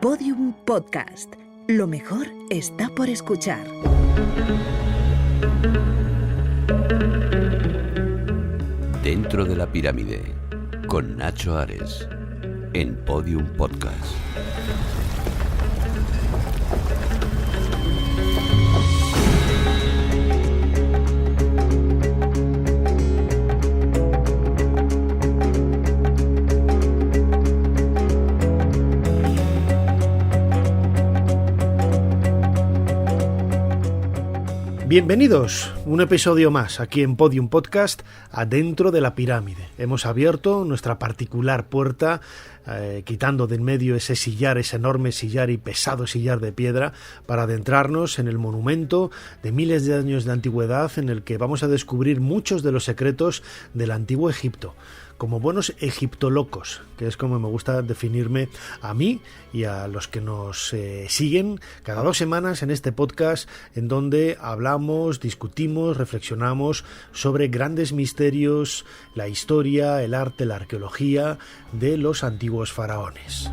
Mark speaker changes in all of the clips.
Speaker 1: Podium Podcast. Lo mejor está por escuchar.
Speaker 2: Dentro de la pirámide, con Nacho Ares, en Podium Podcast.
Speaker 3: Bienvenidos, un episodio más aquí en Podium Podcast, adentro de la pirámide. Hemos abierto nuestra particular puerta, quitando de en medio ese sillar, ese enorme sillar y pesado sillar de piedra, para adentrarnos en el monumento de miles de años de antigüedad en el que vamos a descubrir muchos de los secretos del antiguo Egipto. Como buenos egiptolocos, que es como me gusta definirme a mí y a los que nos siguen cada 2 semanas en este podcast, en donde hablamos, discutimos, reflexionamos sobre grandes misterios, la historia, el arte, la arqueología de los antiguos faraones.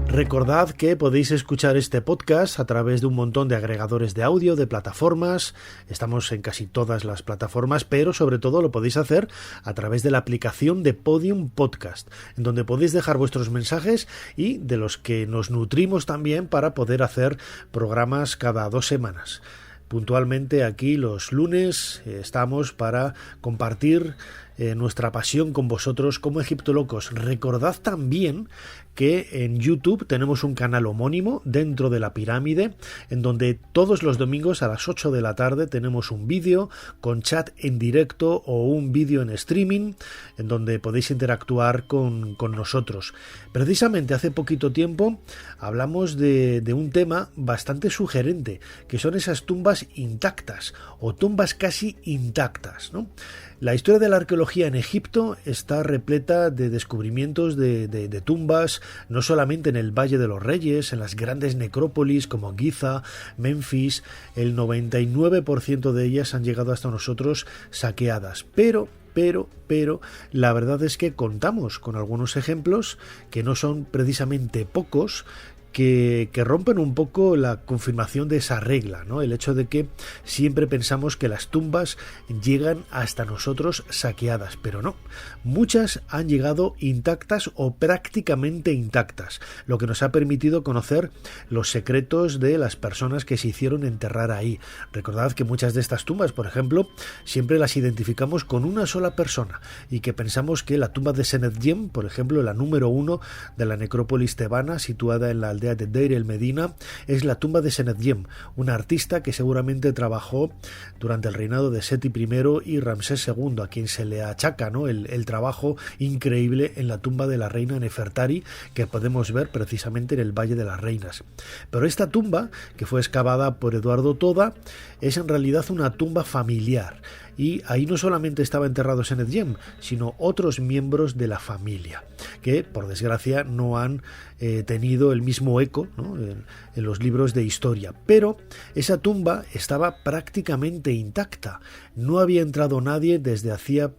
Speaker 3: Recordad que podéis escuchar este podcast a través de un montón de agregadores de audio, de plataformas. Estamos en casi todas las plataformas, pero sobre todo lo podéis hacer a través de la aplicación de Podium Podcast, en donde podéis dejar vuestros mensajes y de los que nos nutrimos también para poder hacer programas cada 2 semanas. Puntualmente aquí los lunes estamos para compartir nuestra pasión con vosotros como egiptolocos. Recordad también que en YouTube tenemos un canal homónimo, Dentro de la Pirámide, en donde todos los domingos a las 8 de la tarde tenemos un vídeo con chat en directo o un vídeo en streaming, en donde podéis interactuar con nosotros. Precisamente hace poquito tiempo hablamos de un tema bastante sugerente, que son esas tumbas intactas o tumbas casi intactas, ¿no? La historia de la arqueología en Egipto está repleta de descubrimientos de tumbas, no solamente en el Valle de los Reyes, en las grandes necrópolis como Giza, Memphis. El 99% de ellas han llegado hasta nosotros saqueadas, pero la verdad es que contamos con algunos ejemplos que no son precisamente pocos, que rompen un poco la confirmación de esa regla, ¿no? El hecho de que siempre pensamos que las tumbas llegan hasta nosotros saqueadas, pero no. Muchas han llegado intactas o prácticamente intactas, lo que nos ha permitido conocer los secretos de las personas que se hicieron enterrar ahí. Recordad que muchas de estas tumbas, por ejemplo, siempre las identificamos con una sola persona y que pensamos que la tumba de Senedjem, por ejemplo, la número 1 de la necrópolis tebana, situada en la aldea de Deir el Medina, es la tumba de Senedjem, una artista que seguramente trabajó durante el reinado de Seti I y Ramsés II, a quien se le achaca, ¿no?, el trabajo increíble en la tumba de la reina Nefertari, que podemos ver precisamente en el Valle de las Reinas. Pero esta tumba, que fue excavada por Eduardo Toda, es en realidad una tumba familiar, y ahí no solamente estaba enterrado Senedjem, sino otros miembros de la familia, que por desgracia no han tenido el mismo eco, ¿no?, en los libros de historia. Pero esa tumba estaba prácticamente intacta. No había entrado nadie desde hacía,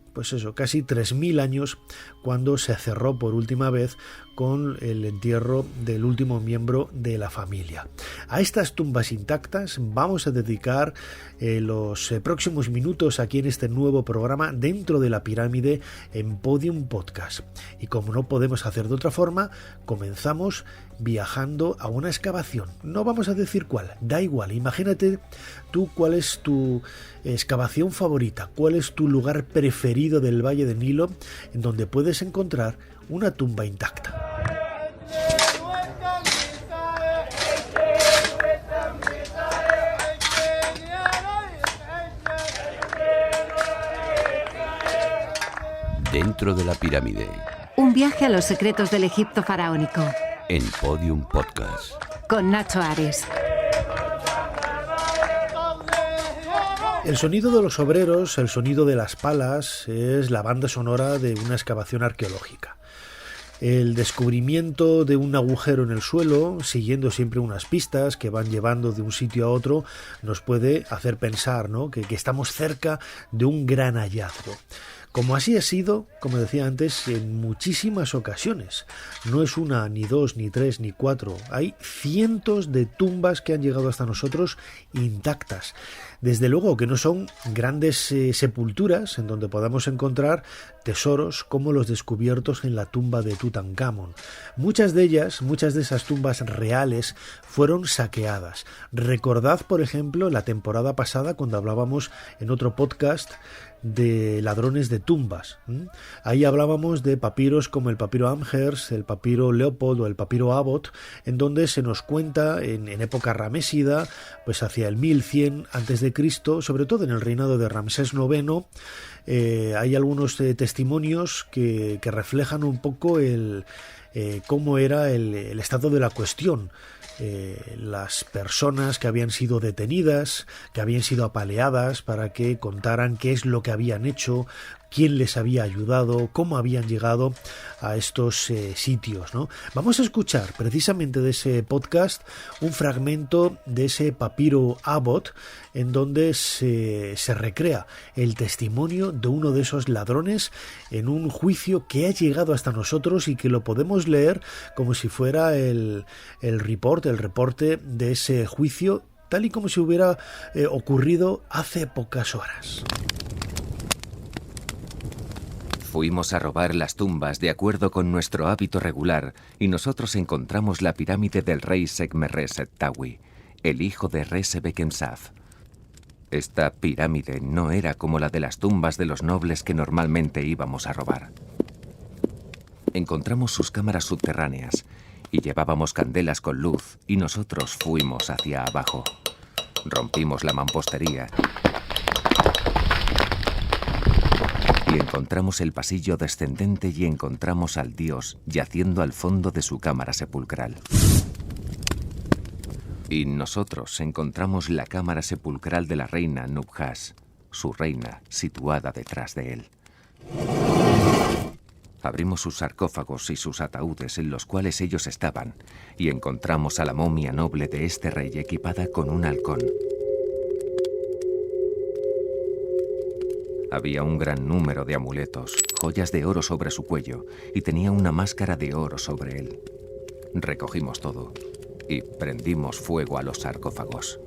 Speaker 3: casi 3000 años, cuando se cerró por última vez con el entierro del último miembro de la familia. A estas tumbas intactas vamos a dedicar los próximos minutos aquí en este nuevo programa Dentro de la Pirámide en Podium Podcast. Y como no podemos hacer de otra forma, comenzamos viajando a una excavación. No vamos a decir cuál, da igual. Imagínate tú cuál es tu excavación favorita, cuál es tu lugar preferido del Valle del Nilo en donde puedes encontrar una tumba intacta.
Speaker 2: Dentro de la pirámide.
Speaker 4: Un viaje a los secretos del Egipto faraónico.
Speaker 2: En Podium Podcast.
Speaker 4: Con Nacho Ares.
Speaker 3: El sonido de los obreros, el sonido de las palas, es la banda sonora de una excavación arqueológica. El descubrimiento de un agujero en el suelo, siguiendo siempre unas pistas que van llevando de un sitio a otro, nos puede hacer pensar, ¿no?, que estamos cerca de un gran hallazgo. como así ha sido, como decía antes, en muchísimas ocasiones. No es una, ni dos, ni tres, ni cuatro. Hay cientos de tumbas que han llegado hasta nosotros intactas. Desde luego que no son grandes sepulturas en donde podamos encontrar tesoros como los descubiertos en la tumba de Tutankamón. Muchas de esas tumbas reales fueron saqueadas. Recordad, por ejemplo, la temporada pasada cuando hablábamos en otro podcast de ladrones de tumbas. Ahí hablábamos de papiros como el papiro Amherst, el papiro Leopold o el papiro Abbott, en donde se nos cuenta en época ramésida, pues hacia el 1100 a.C., sobre todo en el reinado de Ramsés IX, hay algunos testimonios que reflejan un poco cómo era el estado de la cuestión. Las personas que habían sido detenidas, que habían sido apaleadas para que contaran qué es lo que habían hecho, quién les había ayudado, cómo habían llegado a estos sitios, ¿no? Vamos a escuchar precisamente de ese podcast un fragmento de ese papiro Abbott en donde se recrea el testimonio de uno de esos ladrones en un juicio que ha llegado hasta nosotros y que lo podemos leer como si fuera el reporte de ese juicio, tal y como si hubiera ocurrido hace pocas horas.
Speaker 5: Fuimos a robar las tumbas de acuerdo con nuestro hábito regular y nosotros encontramos la pirámide del rey Sekhmet Tawi, el hijo de Re-Sebekensath. Esta pirámide no era como la de las tumbas de los nobles que normalmente íbamos a robar. Encontramos sus cámaras subterráneas y llevábamos candelas con luz y nosotros fuimos hacia abajo. Rompimos la mampostería y encontramos el pasillo descendente y encontramos al dios yaciendo al fondo de su cámara sepulcral. Y nosotros encontramos la cámara sepulcral de la reina Nubhas, su reina, situada detrás de él. Abrimos sus sarcófagos y sus ataúdes en los cuales ellos estaban y encontramos a la momia noble de este rey equipada con un halcón. Había un gran número de amuletos, joyas de oro sobre su cuello y tenía una máscara de oro sobre él. Recogimos todo y prendimos fuego a los sarcófagos.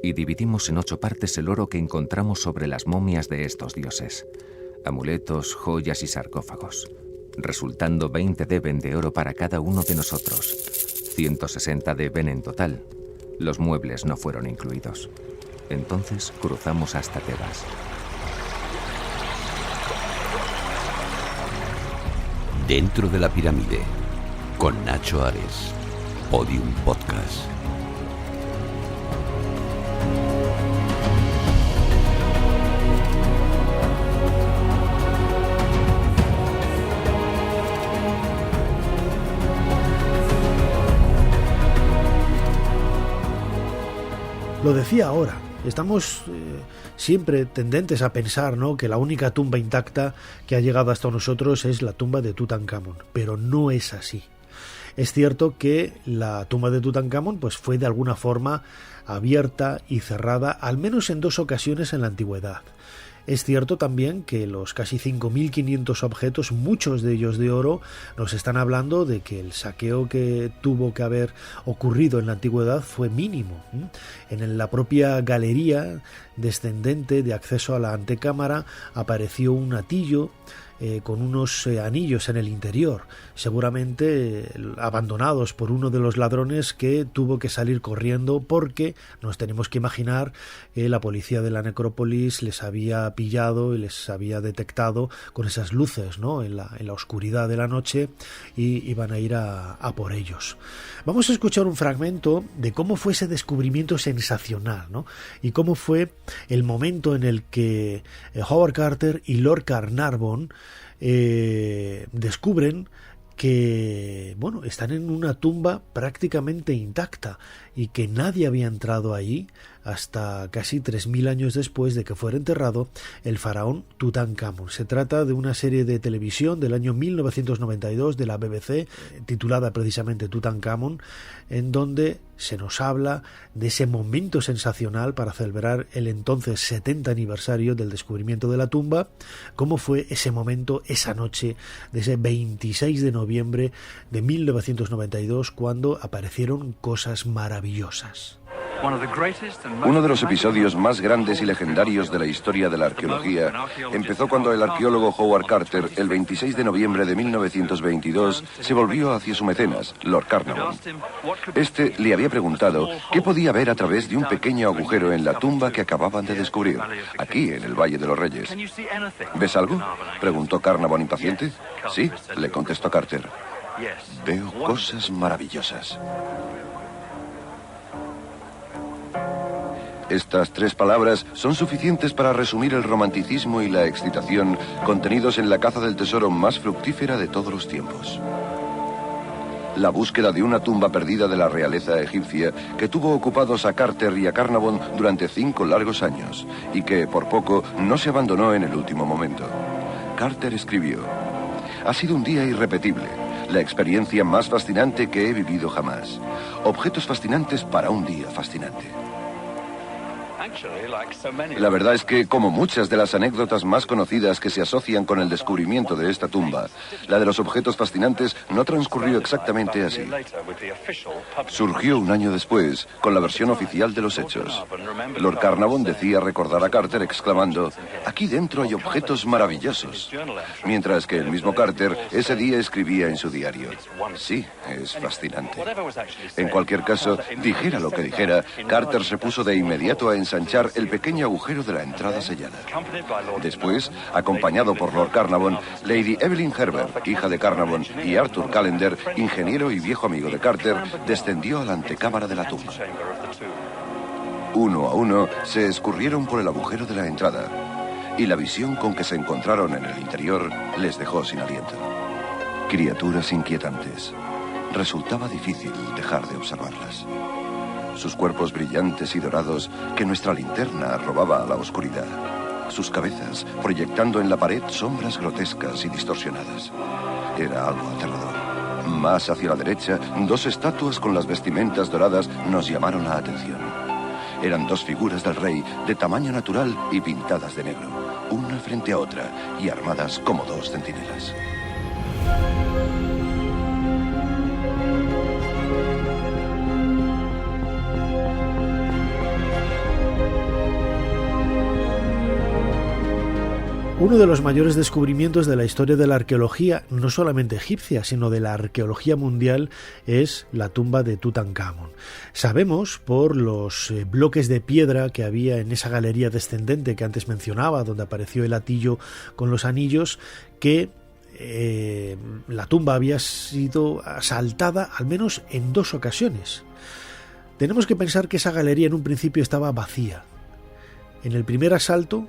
Speaker 5: Y dividimos en 8 partes el oro que encontramos sobre las momias de estos dioses. Amuletos, joyas y sarcófagos, resultando 20 deben de oro para cada uno de nosotros, 160 deben en total. Los muebles no fueron incluidos. Entonces cruzamos hasta Tebas.
Speaker 2: Dentro de la pirámide, con Nacho Ares, Podium Podcast.
Speaker 3: Lo decía ahora, estamos siempre tendentes a pensar, ¿no?, que la única tumba intacta que ha llegado hasta nosotros es la tumba de Tutankamón, pero no es así. Es cierto que la tumba de Tutankamón pues fue de alguna forma abierta y cerrada, al menos en 2 ocasiones en la antigüedad. Es cierto también que los casi 5.500 objetos, muchos de ellos de oro, nos están hablando de que el saqueo que tuvo que haber ocurrido en la antigüedad fue mínimo. En la propia galería descendente de acceso a la antecámara apareció un atillo con unos anillos en el interior, seguramente abandonados por uno de los ladrones que tuvo que salir corriendo porque nos tenemos que imaginar que la policía de la necrópolis les había pillado y les había detectado con esas luces, ¿no?, en la oscuridad de la noche, y iban a ir a por ellos. Vamos a escuchar un fragmento de cómo fue ese descubrimiento sensacional, ¿no?, y cómo fue el momento en el que Howard Carter y Lord Carnarvon descubren que, bueno, están en una tumba prácticamente intacta y que nadie había entrado allí hasta casi 3000 años después de que fuera enterrado el faraón Tutankamón. Se trata de una serie de televisión del año 1992 de la BBC, titulada precisamente Tutankamón, en donde se nos habla de ese momento sensacional para celebrar el entonces 70 aniversario del descubrimiento de la tumba, cómo fue ese momento, esa noche de ese 26 de noviembre de 1992, cuando aparecieron cosas maravillosas.
Speaker 6: Uno de los episodios más grandes y legendarios de la historia de la arqueología empezó cuando el arqueólogo Howard Carter, el 26 de noviembre de 1922, se volvió hacia su mecenas, Lord Carnarvon. Este le había preguntado qué podía ver a través de un pequeño agujero en la tumba que acababan de descubrir, aquí en el Valle de los Reyes. ¿Ves algo?, preguntó Carnarvon impaciente. Sí, le contestó Carter. Veo cosas maravillosas. Estas 3 palabras son suficientes para resumir el romanticismo y la excitación contenidos en la caza del tesoro más fructífera de todos los tiempos. La búsqueda de una tumba perdida de la realeza egipcia que tuvo ocupados a Carter y a Carnarvon durante 5 largos años y que, por poco, no se abandonó en el último momento. Carter escribió: «Ha sido un día irrepetible, la experiencia más fascinante que he vivido jamás. Objetos fascinantes para un día fascinante». La verdad es que, como muchas de las anécdotas más conocidas que se asocian con el descubrimiento de esta tumba, la de los objetos fascinantes no transcurrió exactamente así. Surgió un año después, con la versión oficial de los hechos. Lord Carnarvon decía recordar a Carter exclamando: «Aquí dentro hay objetos maravillosos», mientras que el mismo Carter ese día escribía en su diario: «Sí, es fascinante». En cualquier caso, dijera lo que dijera, Carter se puso de inmediato a ensanchar el pequeño agujero de la entrada sellada. Después, acompañado por Lord Carnarvon, Lady Evelyn Herbert, hija de Carnarvon, y Arthur Callender, ingeniero y viejo amigo de Carter, descendió a la antecámara de la tumba. Uno a uno se escurrieron por el agujero de la entrada, y la visión con que se encontraron en el interior les dejó sin aliento. Criaturas inquietantes. Resultaba difícil dejar de observarlas. Sus cuerpos brillantes y dorados que nuestra linterna robaba a la oscuridad. Sus cabezas proyectando en la pared sombras grotescas y distorsionadas. Era algo aterrador. Más hacia la derecha, 2 estatuas con las vestimentas doradas nos llamaron la atención. Eran 2 figuras del rey de tamaño natural y pintadas de negro, una frente a otra y armadas como 2 centinelas.
Speaker 3: Uno de los mayores descubrimientos de la historia de la arqueología, no solamente egipcia, sino de la arqueología mundial, es la tumba de Tutankamón. Sabemos, por los bloques de piedra que había en esa galería descendente que antes mencionaba, donde apareció el hatillo con los anillos, que la tumba había sido asaltada al menos en 2 ocasiones. Tenemos que pensar que esa galería en un principio estaba vacía. En el primer asalto,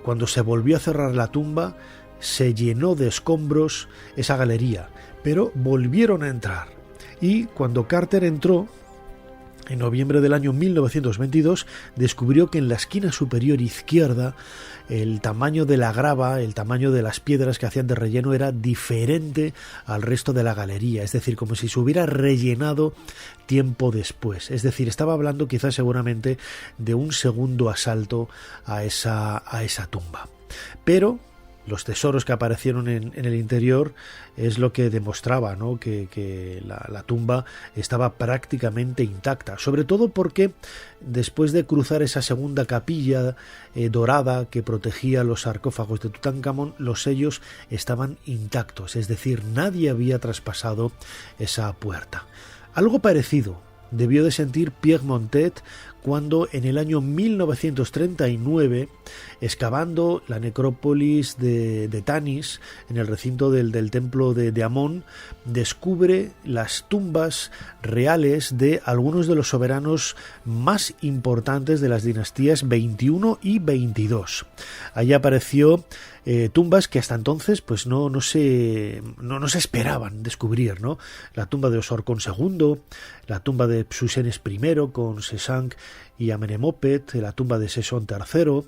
Speaker 3: cuando se volvió a cerrar la tumba, se llenó de escombros esa galería, pero volvieron a entrar. Y cuando Carter entró, en noviembre del año 1922, descubrió que en la esquina superior izquierda el tamaño de la grava, el tamaño de las piedras que hacían de relleno era diferente al resto de la galería, es decir, como si se hubiera rellenado tiempo después. Es decir, estaba hablando quizás seguramente de un segundo asalto a esa tumba. Pero los tesoros que aparecieron en el interior es lo que demostraba, ¿no?, que la tumba estaba prácticamente intacta, sobre todo porque después de cruzar esa segunda capilla dorada que protegía los sarcófagos de Tutankamón, los sellos estaban intactos, es decir, nadie había traspasado esa puerta. Algo parecido debió de sentir Pierre Montet cuando en el año 1939, excavando la necrópolis de Tanis, en el recinto del templo de Amón, descubre las tumbas reales de algunos de los soberanos más importantes de las dinastías 21 y 22. Allí apareció tumbas que hasta entonces pues no se esperaban descubrir, ¿no? La tumba de Osorkon II, la tumba de Psusenes I con Sheshonq y Amenemopet, la tumba de Sesón III.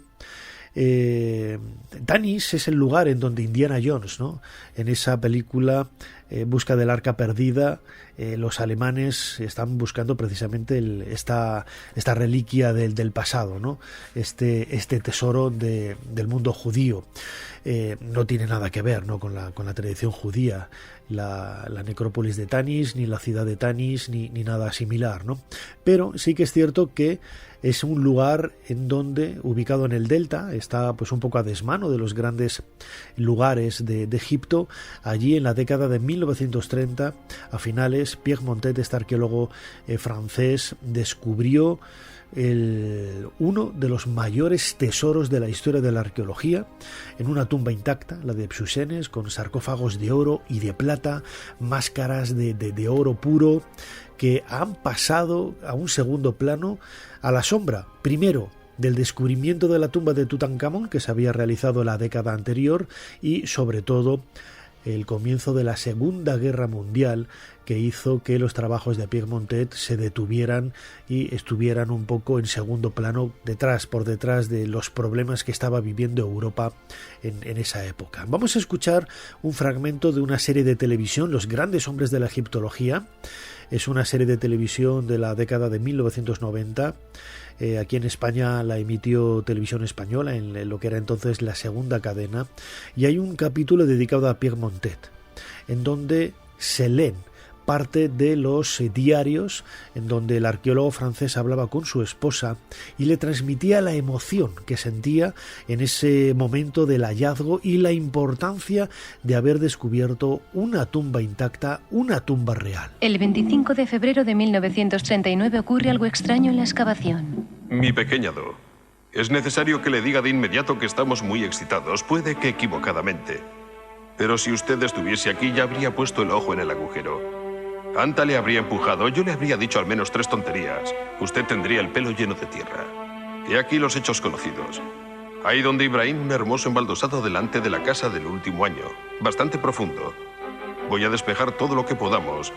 Speaker 3: Tanis es el lugar en donde Indiana Jones, ¿no? En esa película Busca del Arca Perdida, los alemanes están buscando precisamente esta reliquia del pasado, ¿no? Este tesoro del mundo judío. No tiene nada que ver, ¿no? con la tradición judía, la necrópolis de Tanis, ni la ciudad de Tanis, ni nada similar, ¿no? Pero sí que es cierto que es un lugar en donde, ubicado en el delta, está pues un poco a desmano de los grandes lugares de Egipto. Allí en la década de 1930, a finales, Pierre Montet, este arqueólogo francés, descubrió uno de los mayores tesoros de la historia de la arqueología, en una tumba intacta, la de Psusenes, con sarcófagos de oro y de plata, máscaras de oro puro, que han pasado a un segundo plano a la sombra, primero, del descubrimiento de la tumba de Tutankamón, que se había realizado la década anterior, y sobre todo el comienzo de la Segunda Guerra Mundial, que hizo que los trabajos de Pierre Montet se detuvieran y estuvieran un poco en segundo plano, por detrás de los problemas que estaba viviendo Europa en esa época. Vamos a escuchar un fragmento de una serie de televisión, Los Grandes Hombres de la Egiptología. Es una serie de televisión de la década de 1990. Aquí en España la emitió Televisión Española, en lo que era entonces la segunda cadena, y hay un capítulo dedicado a Pierre Montet, en donde se leen parte de los diarios en donde el arqueólogo francés hablaba con su esposa y le transmitía la emoción que sentía en ese momento del hallazgo y la importancia de haber descubierto una tumba intacta, una tumba real.
Speaker 7: El 25 de febrero de 1939 ocurre algo extraño en la excavación.
Speaker 8: Mi pequeña Do, es necesario que le diga de inmediato que estamos muy excitados, puede que equivocadamente. Pero si usted estuviese aquí ya habría puesto el ojo en el agujero. Anta le habría empujado, yo le habría dicho al menos 3 tonterías. Usted tendría el pelo lleno de tierra. He aquí los hechos conocidos. Hay donde Ibrahim un hermoso embaldosado delante de la casa del último año, bastante profundo. Voy a despejar todo lo que podamos.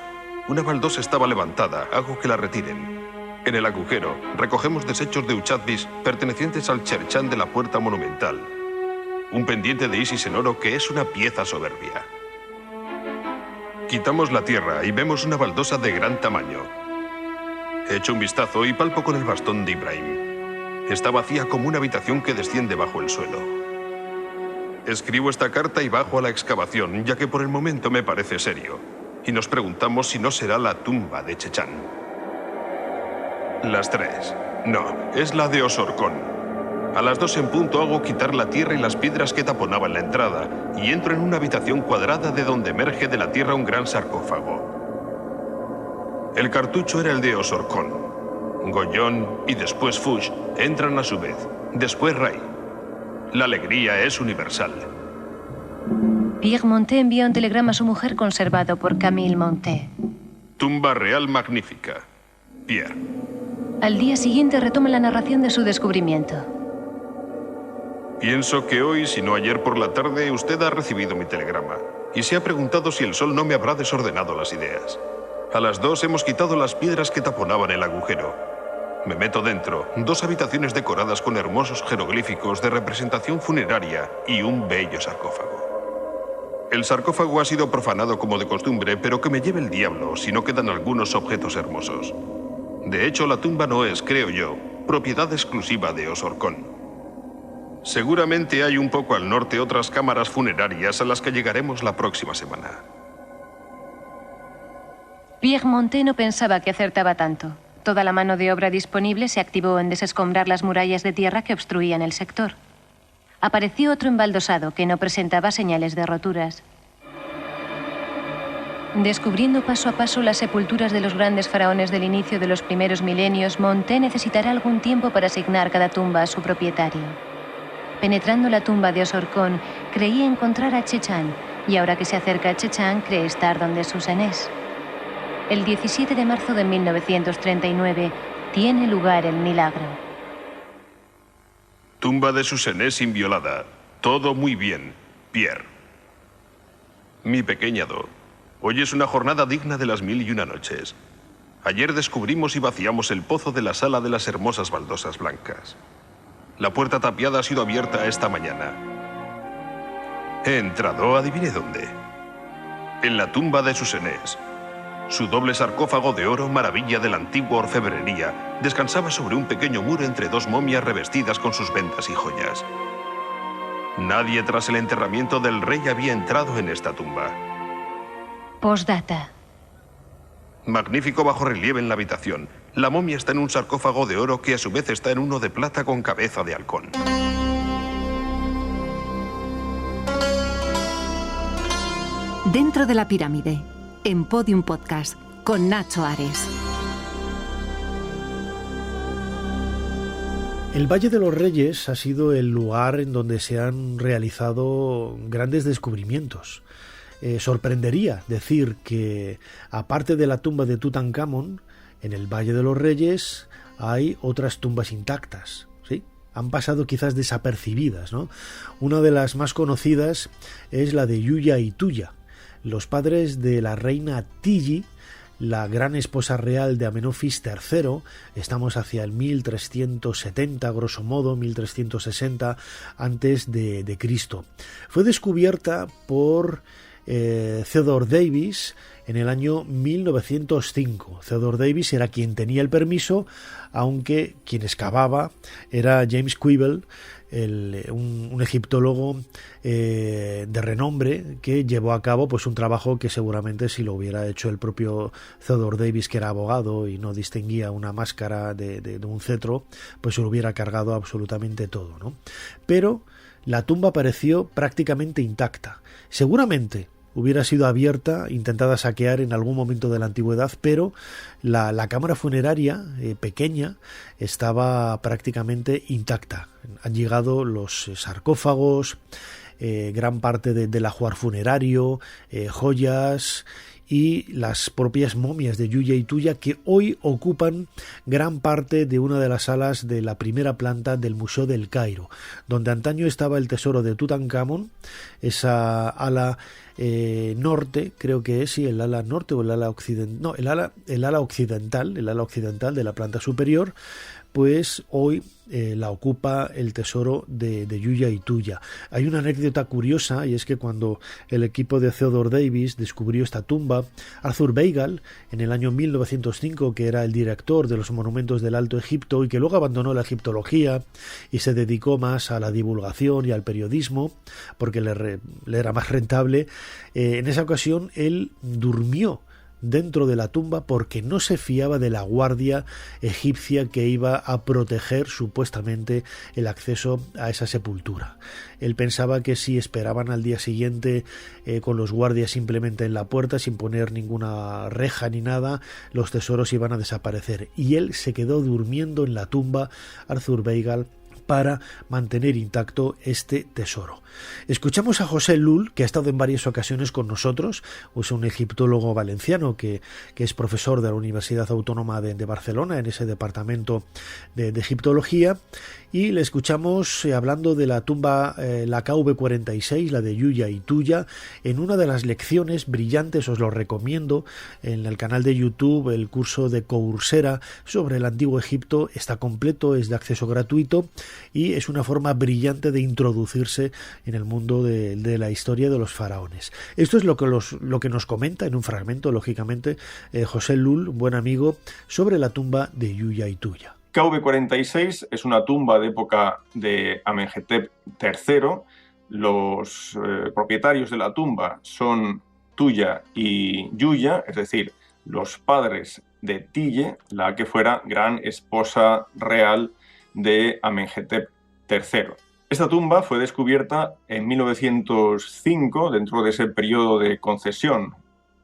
Speaker 8: Una baldosa estaba levantada, hago que la retiren. En el agujero recogemos desechos de Uchadbis pertenecientes al cherchán de la puerta monumental. Un pendiente de Isis en oro que es una pieza soberbia. Quitamos la tierra y vemos una baldosa de gran tamaño. Echo un vistazo y palpo con el bastón de Ibrahim. Está vacía como una habitación que desciende bajo el suelo. Escribo esta carta y bajo a la excavación, ya que por el momento me parece serio. Y nos preguntamos si no será la tumba de Chechán. Las 3. No, es la de Osorkon. A las 2 en punto hago quitar la tierra y las piedras que taponaban la entrada y entro en una habitación cuadrada de donde emerge de la tierra un gran sarcófago. El cartucho era el de Osorkon. Goyón y después Fuchs entran a su vez, después Ray. La alegría es universal.
Speaker 7: Pierre Montet envía un telegrama a su mujer conservado por Camille Montet.
Speaker 8: Tumba real magnífica. Pierre.
Speaker 7: Al día siguiente retoma la narración de su descubrimiento.
Speaker 8: Pienso que hoy, si no ayer por la tarde, usted ha recibido mi telegrama y se ha preguntado si el sol no me habrá desordenado las ideas. A las 2 hemos quitado las piedras que taponaban el agujero. Me meto dentro, 2 habitaciones decoradas con hermosos jeroglíficos de representación funeraria y un bello sarcófago. El sarcófago ha sido profanado como de costumbre, pero que me lleve el diablo si no quedan algunos objetos hermosos. De hecho, la tumba no es, creo yo, propiedad exclusiva de Osorkon. Seguramente hay un poco al norte otras cámaras funerarias a las que llegaremos la próxima semana.
Speaker 7: Pierre Montet no pensaba que acertaba tanto. Toda la mano de obra disponible se activó en desescombrar las murallas de tierra que obstruían el sector. Apareció otro embaldosado que no presentaba señales de roturas. Descubriendo paso a paso las sepulturas de los grandes faraones del inicio de los primeros milenios, Montet necesitará algún tiempo para asignar cada tumba a su propietario. Penetrando la tumba de Osorkon, creía encontrar a Chechán, y ahora que se acerca a Chechán, cree estar donde Susanés. El 17 de marzo de 1939 tiene lugar el milagro.
Speaker 8: Tumba de Susanés inviolada. Todo muy bien, Pierre. Mi pequeña Do, hoy es una jornada digna de las 1001 noches. Ayer descubrimos y vaciamos el pozo de la sala de las hermosas baldosas blancas. La puerta tapiada ha sido abierta esta mañana. He entrado, adivine dónde. En la tumba de Susenés. Su doble sarcófago de oro, maravilla de la antigua orfebrería, descansaba sobre un pequeño muro entre dos momias revestidas con sus vendas y joyas. Nadie tras el enterramiento del rey había entrado en esta tumba.
Speaker 7: Postdata.
Speaker 8: Magnífico bajorrelieve en la habitación. La momia está en un sarcófago de oro que a su vez está en uno de plata con cabeza de halcón.
Speaker 4: Dentro de la pirámide, en Podium Podcast, con Nacho Ares.
Speaker 3: El Valle de los Reyes ha sido el lugar en donde se han realizado grandes descubrimientos. Sorprendería decir que, aparte de la tumba de Tutankamón, en el Valle de los Reyes hay otras tumbas intactas, ¿sí? Han pasado quizás desapercibidas, ¿no? Una de las más conocidas es la de Yuya y Tuya, los padres de la reina Tiji, la gran esposa real de Amenofis III. Estamos hacia el 1370, grosso modo, 1360 antes de Cristo. Fue descubierta por Theodore Davis en el año 1905. Theodore Davis era quien tenía el permiso, aunque quien excavaba era James Quibble, un egiptólogo de renombre, que llevó a cabo pues un trabajo que seguramente, si lo hubiera hecho el propio Theodore Davis, que era abogado y no distinguía una máscara de un cetro, pues se lo hubiera cargado absolutamente todo, ¿no? Pero la tumba pareció prácticamente intacta. Seguramente hubiera sido abierta, intentada saquear en algún momento de la antigüedad, pero la cámara funeraria pequeña estaba prácticamente intacta. Han llegado los sarcófagos, gran parte del ajuar funerario, joyas y las propias momias de Yuya y Tuya, que hoy ocupan gran parte de una de las salas de la primera planta del Museo del Cairo, donde antaño estaba el tesoro de Tutankamón, esa ala norte, creo que es, sí, el ala norte o el ala occidental, no, el ala occidental de la planta superior, pues hoy la ocupa el tesoro de Yuya y Tuya. Hay una anécdota curiosa, y es que cuando el equipo de Theodore Davis descubrió esta tumba, Arthur Weigall, en el año 1905, que era el director de los monumentos del Alto Egipto y que luego abandonó la egiptología y se dedicó más a la divulgación y al periodismo, porque le era más rentable, en esa ocasión él durmió dentro de la tumba porque no se fiaba de la guardia egipcia que iba a proteger supuestamente el acceso a esa sepultura. Él pensaba que si esperaban al día siguiente con los guardias simplemente en la puerta sin poner ninguna reja ni nada, los tesoros iban a desaparecer, y él se quedó durmiendo en la tumba, Arthur Weigall, para mantener intacto este tesoro. Escuchamos a José Lul, que ha estado en varias ocasiones con nosotros, es un egiptólogo valenciano que es profesor de la Universidad Autónoma de Barcelona, en ese departamento de egiptología, y le escuchamos hablando de la tumba, la KV46, la de Yuya y Tuya, en una de las lecciones brillantes. Os lo recomiendo, en el canal de YouTube, el curso de Coursera sobre el Antiguo Egipto está completo, es de acceso gratuito, y es una forma brillante de introducirse en el mundo de la historia de los faraones. Esto es lo que nos comenta en un fragmento, lógicamente, José Lul, un buen amigo, sobre la tumba de Yuya y Tuya.
Speaker 9: KV46 es una tumba de época de Amenhotep III. Los propietarios de la tumba son Tuya y Yuya, es decir, los padres de Tille, la que fuera gran esposa real de Amenhotep III. Esta tumba fue descubierta en 1905, dentro de ese periodo de concesión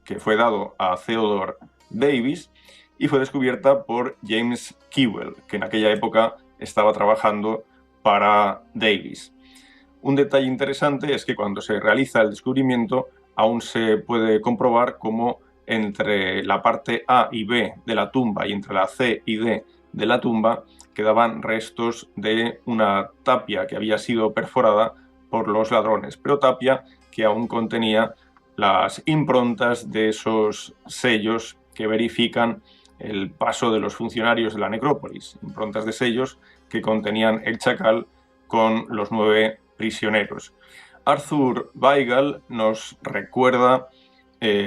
Speaker 9: que fue dado a Theodore Davis, y fue descubierta por James Quibble, que en aquella época estaba trabajando para Davis. Un detalle interesante es que cuando se realiza el descubrimiento aún se puede comprobar cómo entre la parte A y B de la tumba y entre la C y D de la tumba quedaban restos de una tapia que había sido perforada por los ladrones, pero tapia que aún contenía las improntas de esos sellos que verifican el paso de los funcionarios de la necrópolis, improntas de sellos que contenían el chacal con los 9 prisioneros. Arthur Weigall nos recuerda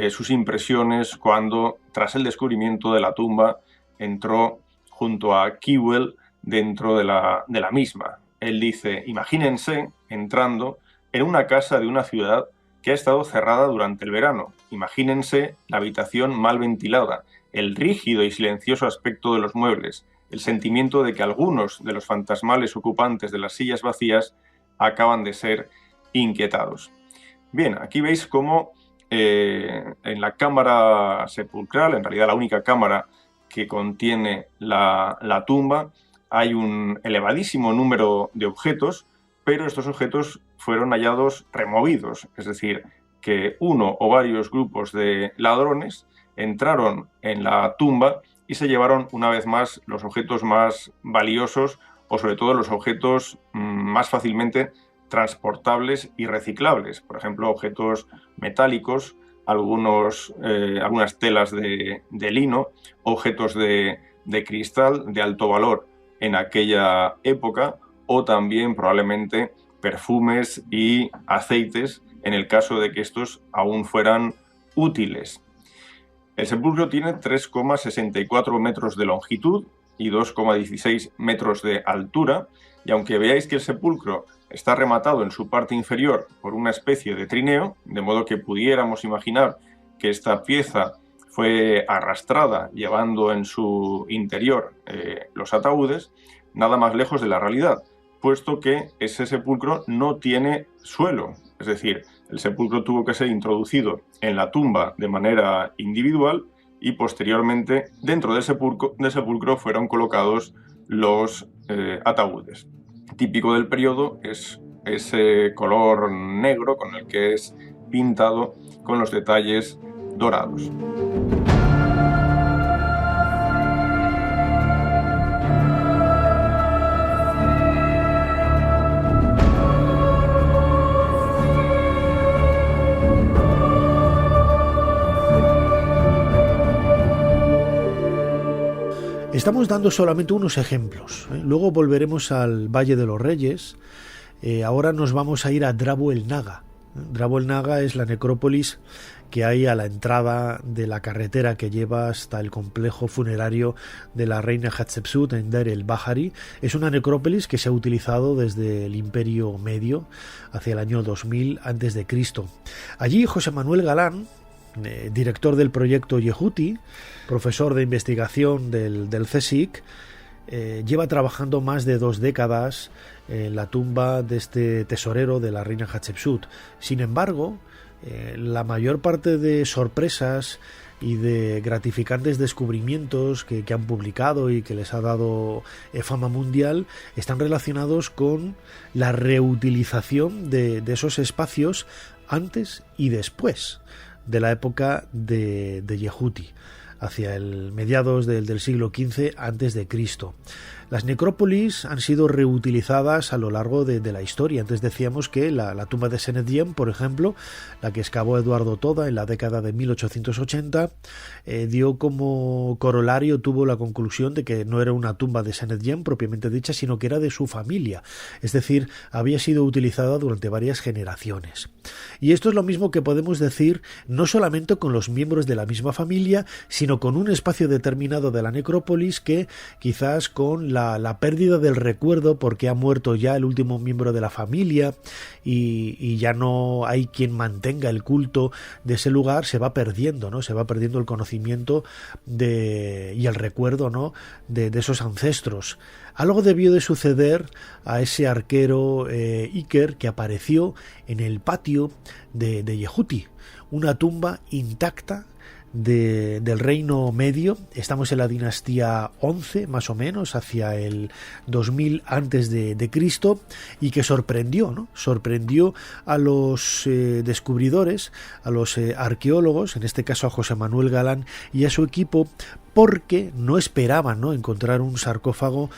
Speaker 9: sus impresiones cuando, tras el descubrimiento de la tumba, entró junto a Kewell dentro de la misma. Él dice: imagínense entrando en una casa de una ciudad que ha estado cerrada durante el verano. Imagínense la habitación mal ventilada, el rígido y silencioso aspecto de los muebles, el sentimiento de que algunos de los fantasmales ocupantes de las sillas vacías acaban de ser inquietados. Bien, aquí veis cómo en la cámara sepulcral, en realidad la única cámara que contiene la tumba, hay un elevadísimo número de objetos, pero estos objetos fueron hallados removidos, es decir, que uno o varios grupos de ladrones entraron en la tumba y se llevaron una vez más los objetos más valiosos, o sobre todo los objetos más fácilmente transportables y reciclables, por ejemplo, objetos metálicos, algunas telas de lino, objetos de cristal de alto valor en aquella época, o también probablemente perfumes y aceites en el caso de que estos aún fueran útiles. El sepulcro tiene 3,64 metros de longitud y 2,16 metros de altura, y aunque veáis que el sepulcro está rematado en su parte inferior por una especie de trineo, de modo que pudiéramos imaginar que esta pieza fue arrastrada llevando en su interior los ataúdes, nada más lejos de la realidad, puesto que ese sepulcro no tiene suelo, es decir, el sepulcro tuvo que ser introducido en la tumba de manera individual y posteriormente dentro del sepulcro fueron colocados los ataúdes. Típico del periodo es ese color negro con el que es pintado con los detalles dorados.
Speaker 3: Estamos dando solamente unos ejemplos, ¿eh? Luego volveremos al Valle de los Reyes. Ahora nos vamos a ir a Drabo el Naga. Drabo el Naga es la necrópolis que hay a la entrada de la carretera que lleva hasta el complejo funerario de la reina Hatshepsut en Deir el-Bahari. Es una necrópolis que se ha utilizado desde el Imperio Medio hacia el año 2000 a.C. Allí José Manuel Galán, director del proyecto Yehuti, profesor de investigación del CSIC, lleva trabajando más de 2 décadas en la tumba de este tesorero de la reina Hatshepsut. Sin embargo, la mayor parte de sorpresas y de gratificantes descubrimientos que han publicado y que les ha dado fama mundial están relacionados con la reutilización de esos espacios antes y después de la época de Yehuti, hacia el mediados del siglo XV a.C. Las necrópolis han sido reutilizadas a lo largo de la historia. Antes decíamos que la tumba de Senedjem, por ejemplo, la que excavó Eduardo Toda en la década de 1880, dio como corolario, tuvo la conclusión de que no era una tumba de Senedjem propiamente dicha, sino que era de su familia, es decir, había sido utilizada durante varias generaciones. Y esto es lo mismo que podemos decir no solamente con los miembros de la misma familia, sino con un espacio determinado de la necrópolis que quizás con la pérdida del recuerdo porque ha muerto ya el último miembro de la familia y ya no hay quien mantenga el culto de ese lugar, se va perdiendo, ¿no? Se va perdiendo el conocimiento y el recuerdo, ¿no? de esos ancestros. Algo debió de suceder a ese arquero Iker que apareció en el patio de Yehuti, una tumba intacta del Reino Medio. Estamos en la dinastía 11 más o menos, hacia el 2000 antes de Cristo, y que sorprendió, ¿no? Sorprendió a los descubridores, a los arqueólogos, en este caso a José Manuel Galán y a su equipo, porque no esperaban, ¿no?, encontrar un sarcófago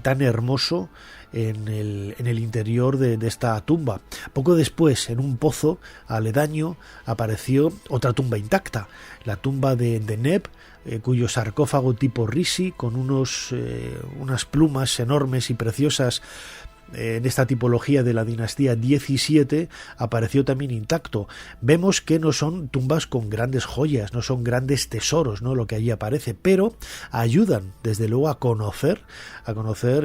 Speaker 3: tan hermoso en el interior de esta tumba. Poco después, en un pozo aledaño, apareció otra tumba intacta, la tumba de Neb, cuyo sarcófago tipo Risi, con unas plumas enormes y preciosas en esta tipología de la dinastía 17, apareció también intacto. Vemos que no son tumbas con grandes joyas, no son grandes tesoros, ¿no?, lo que allí aparece, pero ayudan desde luego a conocer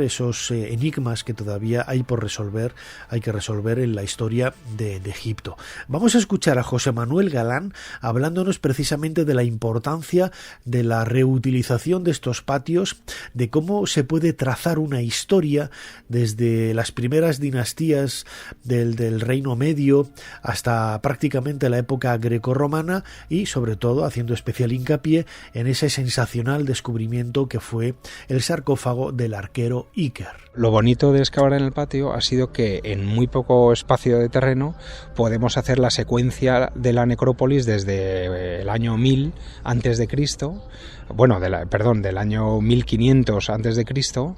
Speaker 3: esos enigmas que todavía hay que resolver en la historia de Egipto. Vamos a escuchar a José Manuel Galán hablándonos precisamente de la importancia de la reutilización de estos patios, de cómo se puede trazar una historia desde las primeras dinastías del Reino Medio hasta prácticamente la época grecorromana, y sobre todo haciendo especial hincapié en ese sensacional descubrimiento que fue el sarcófago del arquero Iker.
Speaker 10: Lo bonito de excavar en el patio ha sido que en muy poco espacio de terreno podemos hacer la secuencia de la necrópolis desde el año 1000 antes de Cristo, del año 1500 antes de Cristo,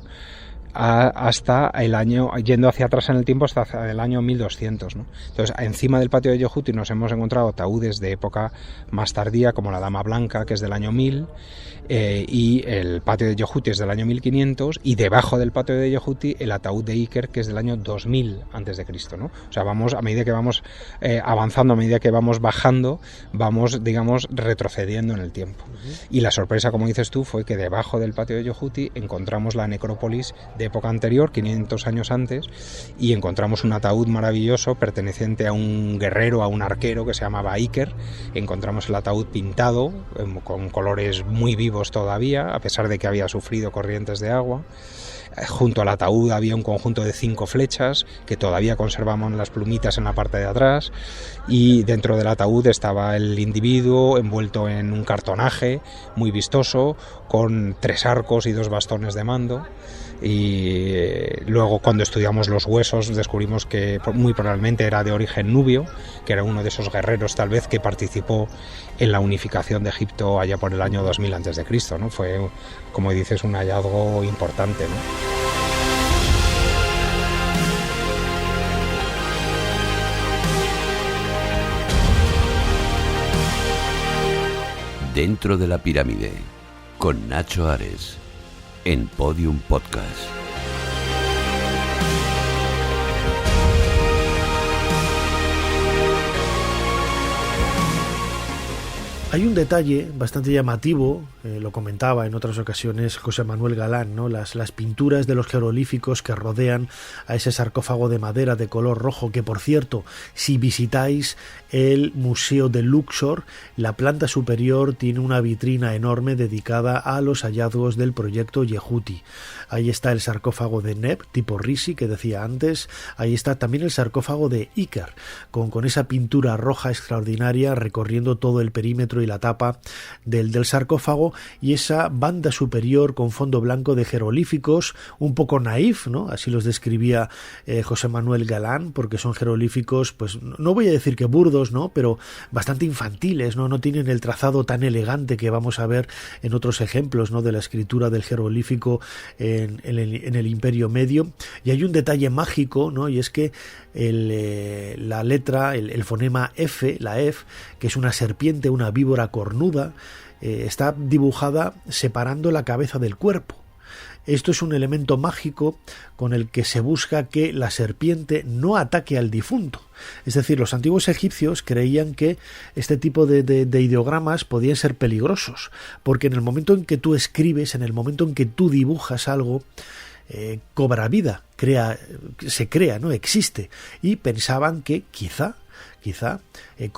Speaker 10: hasta el año, yendo hacia atrás en el tiempo, hasta el año 1200, ¿no? Entonces, encima del patio de Yehuti nos hemos encontrado ataúdes de época más tardía, como la Dama Blanca, que es del año 1000, y el patio de Yehuti es del año 1500, y debajo del patio de Yehuti el ataúd de Iker, que es del año 2000 antes de Cristo, ¿no? O sea, a medida que vamos avanzando, a medida que vamos bajando, vamos, digamos, retrocediendo en el tiempo. Y la sorpresa, como dices tú, fue que debajo del patio de Yehuti encontramos la necrópolis de época anterior, 500 años antes, y encontramos un ataúd maravilloso perteneciente a un guerrero, a un arquero que se llamaba Iker. Encontramos el ataúd pintado con colores muy vivos todavía, a pesar de que había sufrido corrientes de agua. Junto al ataúd había un conjunto de 5 flechas que todavía conservamos las plumitas en la parte de atrás, y dentro del ataúd estaba el individuo envuelto en un cartonaje muy vistoso con 3 arcos y 2 bastones de mando. Y luego, cuando estudiamos los huesos, descubrimos que muy probablemente era de origen nubio, que era uno de esos guerreros tal vez que participó en la unificación de Egipto allá por el año 2000 a.C., ¿no? Fue, como dices, un hallazgo importante, ¿no?
Speaker 2: Dentro de la pirámide, con Nacho Ares, en Podium Podcast.
Speaker 3: Hay un detalle bastante llamativo, lo comentaba en otras ocasiones José Manuel Galán, ¿no? Las pinturas de los jeroglíficos que rodean a ese sarcófago de madera de color rojo, que por cierto, si visitáis el Museo de Luxor, la planta superior tiene una vitrina enorme dedicada a los hallazgos del proyecto Yehuti. Ahí está el sarcófago de Neb, tipo Risi, que decía antes. Ahí está también el sarcófago de Iker, con esa pintura roja extraordinaria recorriendo todo el perímetro y la tapa del sarcófago, y esa banda superior con fondo blanco de jeroglíficos, un poco naif, ¿no? Así los describía José Manuel Galán, porque son jeroglíficos, pues no voy a decir que burdos, ¿no?, pero bastante infantiles, ¿no? No tienen el trazado tan elegante que vamos a ver en otros ejemplos, ¿no?, de la escritura del jeroglífico en el Imperio Medio. Y hay un detalle mágico, ¿no?, y es que la letra, el fonema F, la F, que es una serpiente, una víbora cornuda, está dibujada separando la cabeza del cuerpo. Esto es un elemento mágico con el que se busca que la serpiente no ataque al difunto. Es decir, los antiguos egipcios creían que este tipo de ideogramas podían ser peligrosos, porque en el momento en que tú escribes, en el momento en que tú dibujas algo, cobra vida, se crea, ¿no?, existe. Y pensaban que quizá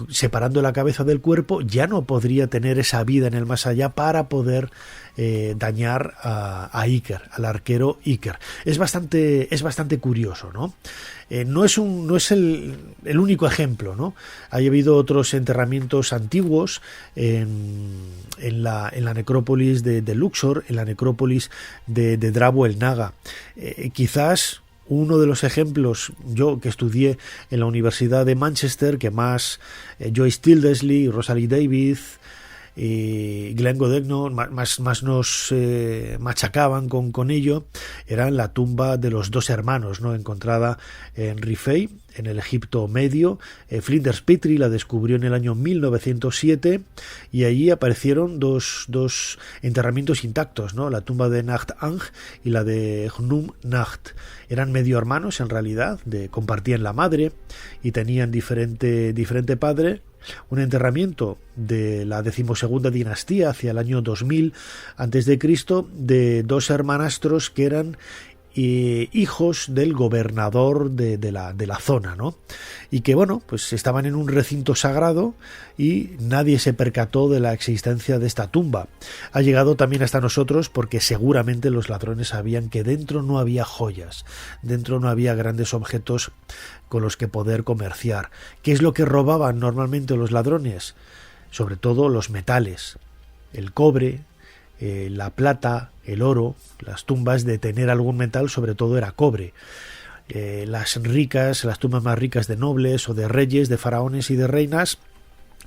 Speaker 3: separando la cabeza del cuerpo ya no podría tener esa vida en el más allá para poder dañar a Iker, al arquero Iker. Es bastante curioso, ¿no? No es el único ejemplo, ¿no? Ha habido otros enterramientos antiguos en la necrópolis de Luxor, en la necrópolis de Drabo el Naga. Quizás uno de los ejemplos, yo que estudié en la Universidad de Manchester, que más Joyce Tildesley, Rosalie David y Glenn Godegno más nos machacaban con ello, era la tumba de los dos hermanos, ¿no? Encontrada en Rifei, en el Egipto Medio. Flinders Petrie la descubrió en el año 1907 y allí aparecieron dos enterramientos intactos, ¿no? La tumba de Nacht Ang y la de Hnum Nacht. Eran medio hermanos en realidad, compartían la madre y tenían diferente padre. Un enterramiento de la 12ª dinastía hacia el año 2000 a.C. de dos hermanastros que eran hijos del gobernador de la zona, ¿no? Y que, bueno, pues estaban en un recinto sagrado y nadie se percató de la existencia de esta tumba. Ha llegado también hasta nosotros porque seguramente los ladrones sabían que dentro no había joyas, dentro no había grandes objetos con los que poder comerciar. ¿Qué es lo que robaban normalmente los ladrones? Sobre todo los metales, el cobre, la plata, el oro. Las tumbas de tener algún metal sobre todo era cobre. Las tumbas más ricas de nobles o de reyes, de faraones y de reinas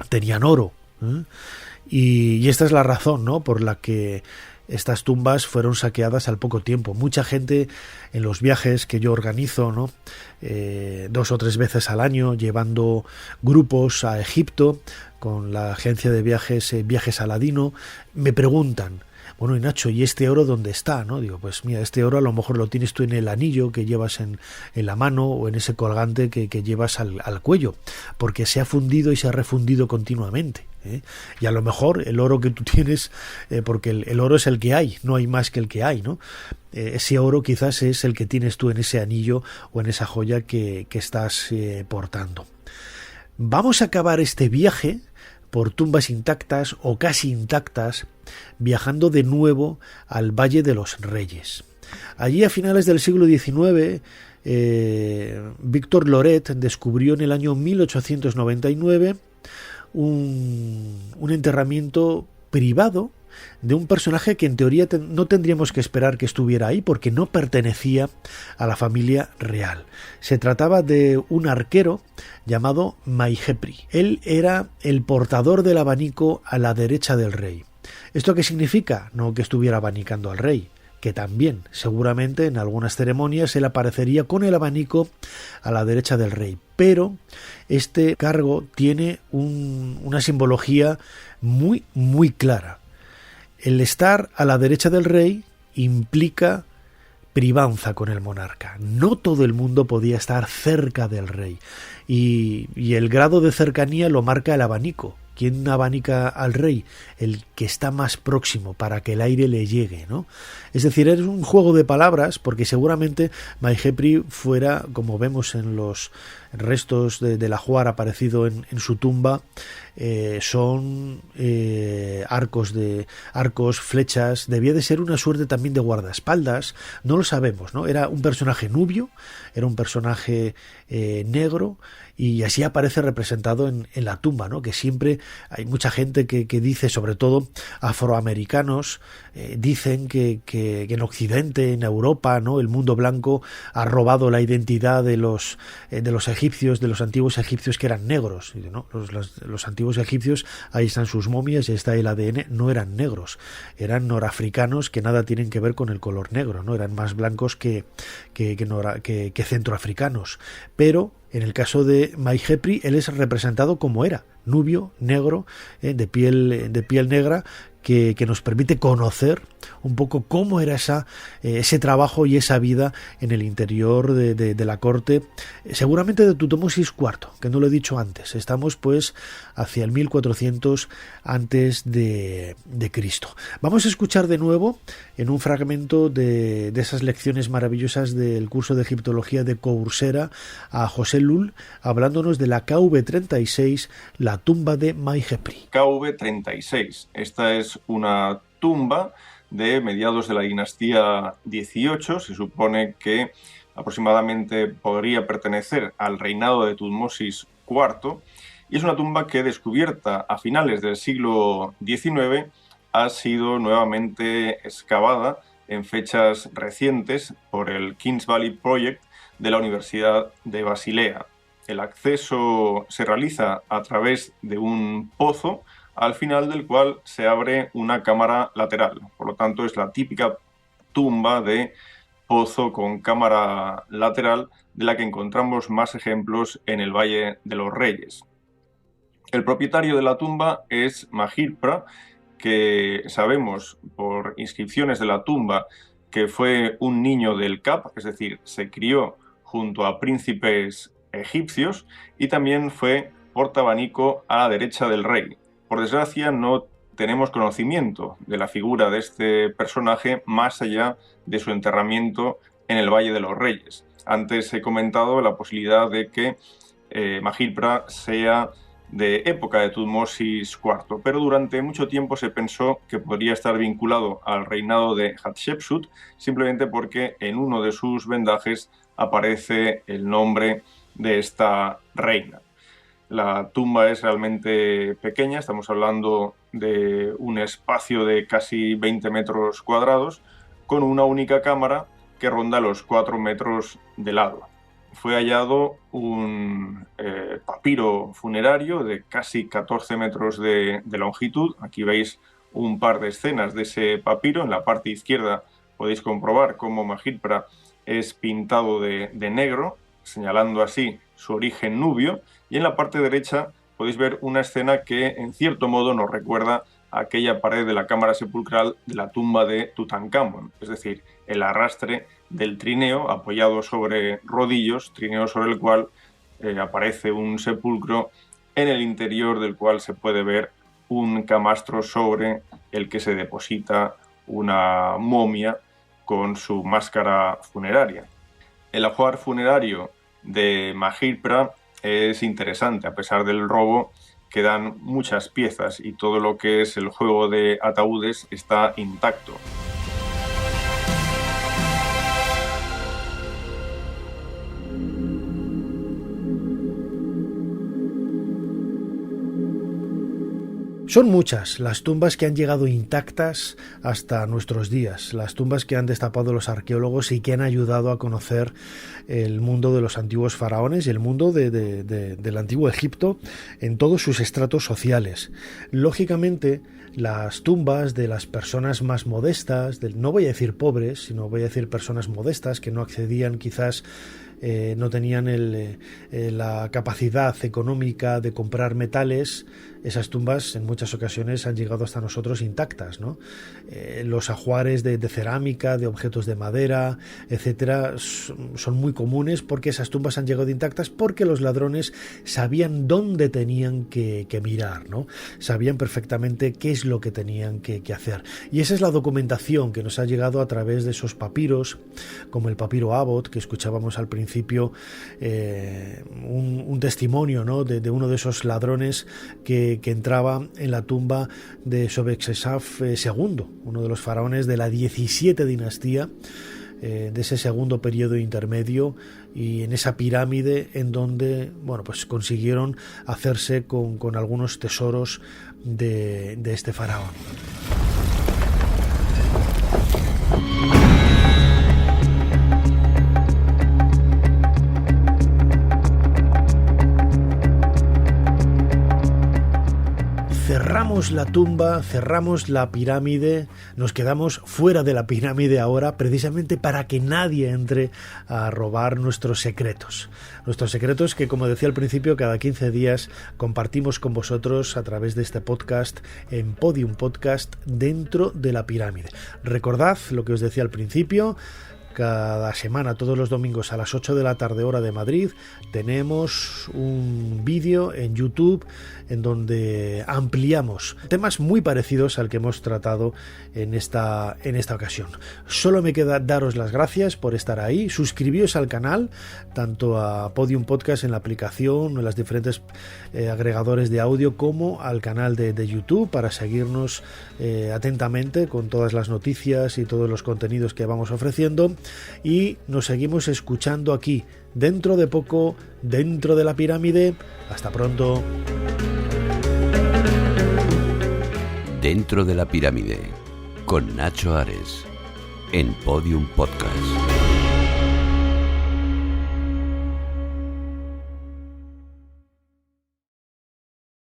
Speaker 3: tenían oro, ¿eh? Y esta es la razón, ¿no?, por la que estas tumbas fueron saqueadas al poco tiempo. Mucha gente en los viajes que yo organizo, ¿no?, 2 o 3 veces al año, llevando grupos a Egipto con la agencia de Viajes Aladino, me preguntan: bueno, y Nacho, ¿y este oro dónde está? ¿No? Digo, pues mira, este oro a lo mejor lo tienes tú en el anillo que llevas en la mano o en ese colgante que llevas al cuello, porque se ha fundido y se ha refundido continuamente, ¿eh? Y a lo mejor el oro que tú tienes, porque el oro es el que hay, no hay más que el que hay, ¿no? Ese oro quizás es el que tienes tú en ese anillo o en esa joya que estás portando. Vamos a acabar este viaje por tumbas intactas o casi intactas, viajando de nuevo al Valle de los Reyes. Allí, a finales del siglo XIX, Victor Loret descubrió en el año 1899 un enterramiento privado de un personaje que en teoría no tendríamos que esperar que estuviera ahí porque no pertenecía a la familia real. Se trataba de un arquero llamado Maihepri. Él era el portador del abanico a la derecha del rey. ¿Esto qué significa? No que estuviera abanicando al rey, que también, seguramente en algunas ceremonias él aparecería con el abanico a la derecha del rey. Pero este cargo tiene una simbología muy, muy clara. El estar a la derecha del rey implica privanza con el monarca. No todo el mundo podía estar cerca del rey. Y el grado de cercanía lo marca el abanico. ¿Quién abanica al rey? El que está más próximo para que el aire le llegue, ¿no? Es decir, es un juego de palabras porque seguramente Maihepri fuera, como vemos en los restos de la Ajuar aparecido en su tumba, son arcos, flechas. Debía de ser una suerte también de guardaespaldas, no lo sabemos, ¿no? Era un personaje nubio, era un personaje negro, y así aparece representado en la tumba, ¿no? Que siempre hay mucha gente que dice, sobre todo afroamericanos, dicen que en Occidente, en Europa, ¿no?, el mundo blanco ha robado la identidad de los egipcios, de los antiguos egipcios que eran negros, ¿no? Los antiguos egipcios, ahí están sus momias y está el ADN, no eran negros, eran norafricanos que nada tienen que ver con el color negro, ¿no? Eran más blancos que centroafricanos. Pero en el caso de Maihepri, él es representado como era, nubio, negro, de piel negra, que nos permite conocer un poco cómo era ese trabajo y esa vida en el interior de la corte, seguramente de Tutmosis IV, que no lo he dicho antes. Estamos pues hacia el 1400 antes de Cristo. Vamos a escuchar de nuevo en un fragmento de esas lecciones maravillosas del curso de egiptología de Coursera a José Lul, hablándonos de la KV36, la tumba de Maihepri.
Speaker 9: KV36, esta es una tumba de mediados de la dinastía XVIII, se supone que aproximadamente podría pertenecer al reinado de Tutmosis IV, y es una tumba que, descubierta a finales del siglo XIX, ha sido nuevamente excavada en fechas recientes por el Kings Valley Project de la Universidad de Basilea. El acceso se realiza a través de un pozo al final del cual se abre una cámara lateral. Por lo tanto, es la típica tumba de pozo con cámara lateral de la que encontramos más ejemplos en el Valle de los Reyes. El propietario de la tumba es Mahirpra, que sabemos por inscripciones de la tumba que fue un niño del Kap, es decir, se crió junto a príncipes egipcios y también fue portaabanico a la derecha del rey. Por desgracia, no tenemos conocimiento de la figura de este personaje más allá de su enterramiento en el Valle de los Reyes. Antes he comentado la posibilidad de que Mahirpra sea de época de Tutmosis IV, pero durante mucho tiempo se pensó que podría estar vinculado al reinado de Hatshepsut, simplemente porque en uno de sus vendajes aparece el nombre de esta reina. La tumba es realmente pequeña, estamos hablando de un espacio de casi 20 metros cuadrados, con una única cámara que ronda los 4 metros de lado. Fue hallado un papiro funerario de casi 14 metros de longitud. Aquí veis un par de escenas de ese papiro. En la parte izquierda podéis comprobar cómo Mahirpra es pintado de negro, señalando así su origen nubio. Y en la parte derecha podéis ver una escena que en cierto modo nos recuerda a aquella pared de la cámara sepulcral de la tumba de Tutankamón, es decir, el arrastre del trineo apoyado sobre rodillos, trineo sobre el cual aparece un sepulcro en el interior del cual se puede ver un camastro sobre el que se deposita una momia con su máscara funeraria. El ajuar funerario de Mahirpra es interesante. A pesar del robo, quedan muchas piezas y todo lo que es el juego de ataúdes está intacto.
Speaker 3: Son muchas las tumbas que han llegado intactas hasta nuestros días, las tumbas que han destapado los arqueólogos y que han ayudado a conocer el mundo de los antiguos faraones y el mundo del antiguo Egipto en todos sus estratos sociales. Lógicamente, las tumbas de las personas más modestas, no voy a decir pobres, sino voy a decir personas modestas que no accedían quizás, no tenían la capacidad económica de comprar metales, esas tumbas en muchas ocasiones han llegado hasta nosotros intactas, ¿no? Los ajuares de cerámica, de objetos de madera, etcétera, son muy comunes porque esas tumbas han llegado intactas porque los ladrones sabían dónde tenían que mirar, ¿no? Sabían perfectamente qué es lo que tenían que hacer. Y esa es la documentación que nos ha llegado a través de esos papiros, como el papiro Abbott, que escuchábamos al principio, un testimonio, ¿no?, de uno de esos ladrones que entraba en la tumba de Sobekshesaf II, uno de los faraones de la 17 dinastía, de ese segundo periodo intermedio, y en esa pirámide en donde, bueno, pues consiguieron hacerse con algunos tesoros de este faraón. Cerramos la tumba, cerramos la pirámide, nos quedamos fuera de la pirámide ahora precisamente para que nadie entre a robar nuestros secretos. Nuestros secretos que, como decía al principio, cada 15 días compartimos con vosotros a través de este podcast en Podium Podcast dentro de la pirámide. Recordad lo que os decía al principio. Cada semana, todos los domingos a las 8 de la tarde hora de Madrid, tenemos un vídeo en YouTube en donde ampliamos temas muy parecidos al que hemos tratado en esta ocasión. Solo me queda daros las gracias por estar ahí. Suscribíos al canal, tanto a Podium Podcast en la aplicación o en los diferentes agregadores de audio, como al canal de YouTube para seguirnos atentamente con todas las noticias y todos los contenidos que vamos ofreciendo. Y nos seguimos escuchando aquí, dentro de poco, dentro de la pirámide. Hasta pronto.
Speaker 2: Dentro de la pirámide, con Nacho Ares, en Podium Podcast.